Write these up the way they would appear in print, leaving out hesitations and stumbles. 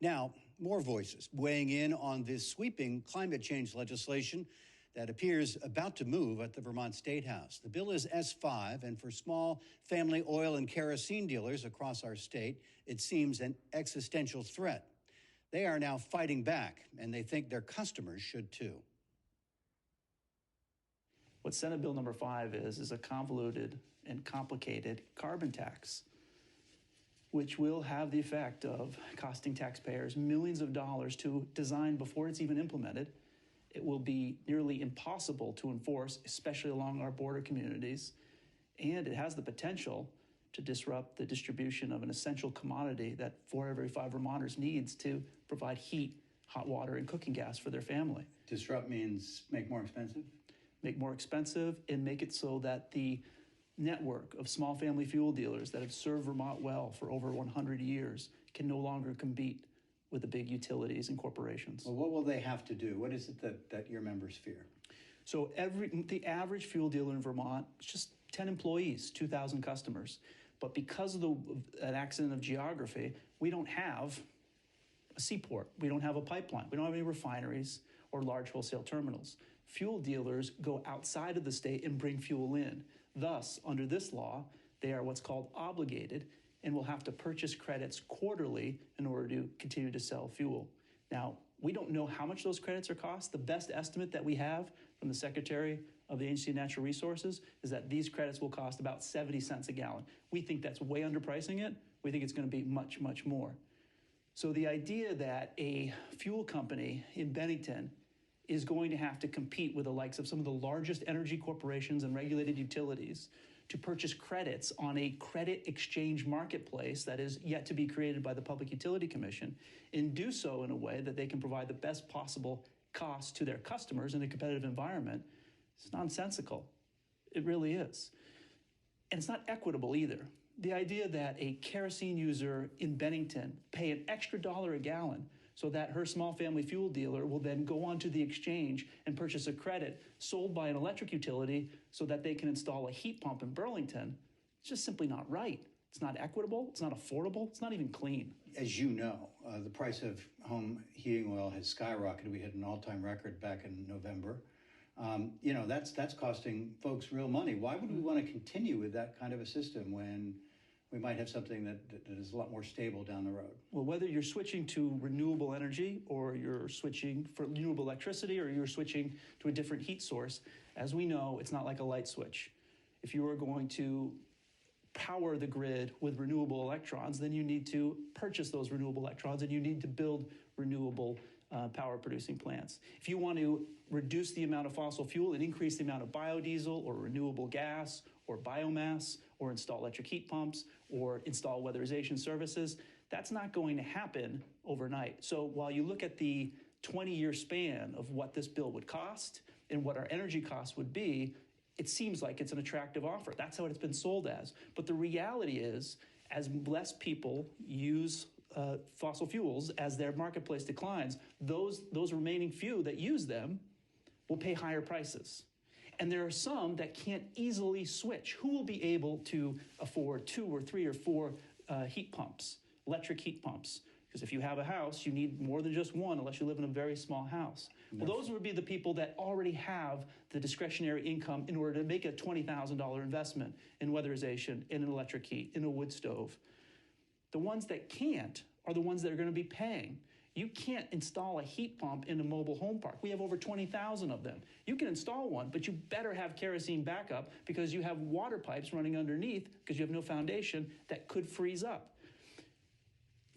Now, more voices weighing in on this sweeping climate change legislation that appears about to move at the Vermont State House. The bill is S5, and for small family oil and kerosene dealers across our state, it seems an existential threat. They are now fighting back, and they think their customers should too. What Senate Bill number 5 is a convoluted and complicated carbon tax, which will have the effect of costing taxpayers millions of dollars to design before it's even implemented. It will be nearly impossible to enforce, especially along our border communities, and it has the potential to disrupt the distribution of an essential commodity that 4 every 5 Vermonters needs to provide heat, hot water, and cooking gas for their family. Disrupt means make more expensive? Make more expensive and make it so that the network of small family fuel dealers that have served Vermont well for over 100 years can no longer compete with the big utilities and corporations. Well, what will they have to do? What is it that your members fear? So the average fuel dealer in Vermont is just 10 employees, 2,000 customers. But because of an accident of geography, we don't have a seaport. We don't have a pipeline. We don't have any refineries or large wholesale terminals. Fuel dealers go outside of the state and bring fuel in. Thus, under this law, they are what's called obligated and will have to purchase credits quarterly in order to continue to sell fuel. Now, we don't know how much those credits are cost. The best estimate that we have from the Secretary of the Agency of Natural Resources is that these credits will cost about 70 cents a gallon. We think that's way underpricing it. We think it's going to be much, much more. So the idea that a fuel company in Bennington is going to have to compete with the likes of some of the largest energy corporations and regulated utilities to purchase credits on a credit exchange marketplace that is yet to be created by the Public Utility Commission, and do so in a way that they can provide the best possible cost to their customers in a competitive environment, is nonsensical. It really is. And it's not equitable either. The idea that a kerosene user in Bennington pay an extra $1 a gallon so that her small family fuel dealer will then go onto the exchange and purchase a credit sold by an electric utility so that they can install a heat pump in Burlington, it's just simply not right. It's not equitable, it's not affordable, it's not even clean. As you know, the price of home heating oil has skyrocketed. We hit an all-time record back in November. That's costing folks real money. Why would we want to continue with that kind of a system when we might have something that is a lot more stable down the road? Well, whether you're switching to renewable energy or you're switching for renewable electricity or you're switching to a different heat source, as we know, it's not like a light switch. If you are going to power the grid with renewable electrons, then you need to purchase those renewable electrons and you need to build renewable power producing plants. If you want to reduce the amount of fossil fuel and increase the amount of biodiesel or renewable gas or biomass or install electric heat pumps or install weatherization services, that's not going to happen overnight. So while you look at the 20-year span of what this bill would cost and what our energy costs would be, it seems like it's an attractive offer. That's how it's been sold as. But the reality is, as less people use fossil fuels, as their marketplace declines, those remaining few that use them will pay higher prices. And there are some that can't easily switch. Who will be able to afford 2 or 3 or 4 heat pumps, electric heat pumps? Because if you have a house, you need more than just one unless you live in a very small house. Well, those would be the people that already have the discretionary income in order to make a $20,000 investment in weatherization, in an electric heat, in a wood stove. The ones that can't are the ones that are going to be paying. You can't install a heat pump in a mobile home park. We have over 20,000 of them. You can install one, but you better have kerosene backup because you have water pipes running underneath because you have no foundation that could freeze up.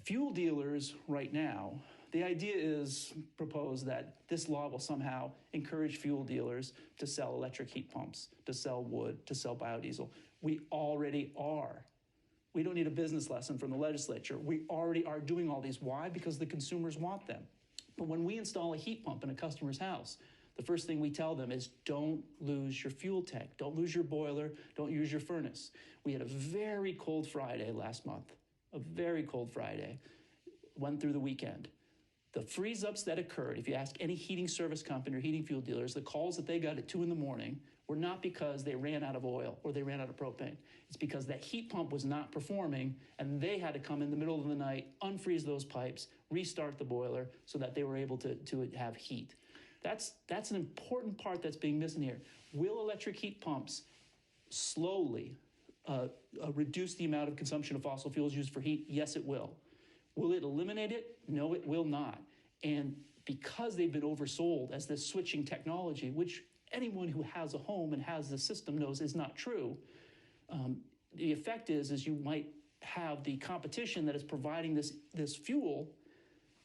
Fuel dealers right now, the idea is proposed that this law will somehow encourage fuel dealers to sell electric heat pumps, to sell wood, to sell biodiesel. We already are. We don't need a business lesson from the legislature. We already are doing all these. Why? Because the consumers want them. But when we install a heat pump in a customer's house, the first thing we tell them is don't lose your fuel tank. Don't lose your boiler. Don't use your furnace. We had a very cold Friday last month, a very cold Friday. Went through the weekend. The freeze-ups that occurred, if you ask any heating service company or heating fuel dealers, the calls that they got at 2 in the morning were not because they ran out of oil or they ran out of propane. It's because that heat pump was not performing and they had to come in the middle of the night, unfreeze those pipes, restart the boiler so that they were able to have heat. That's an important part that's being missing here. Will electric heat pumps slowly reduce the amount of consumption of fossil fuels used for heat? Yes, it will. Will it eliminate it? No, it will not. And because they've been oversold as this switching technology, which anyone who has a home and has the system knows is not true, the effect is you might have the competition that is providing this fuel,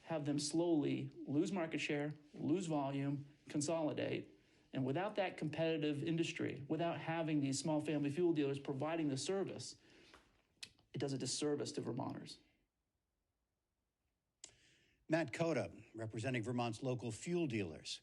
have them slowly lose market share, lose volume, consolidate. And without that competitive industry, without having these small family fuel dealers providing the service, it does a disservice to Vermonters. Matt Coda, representing Vermont's local fuel dealers.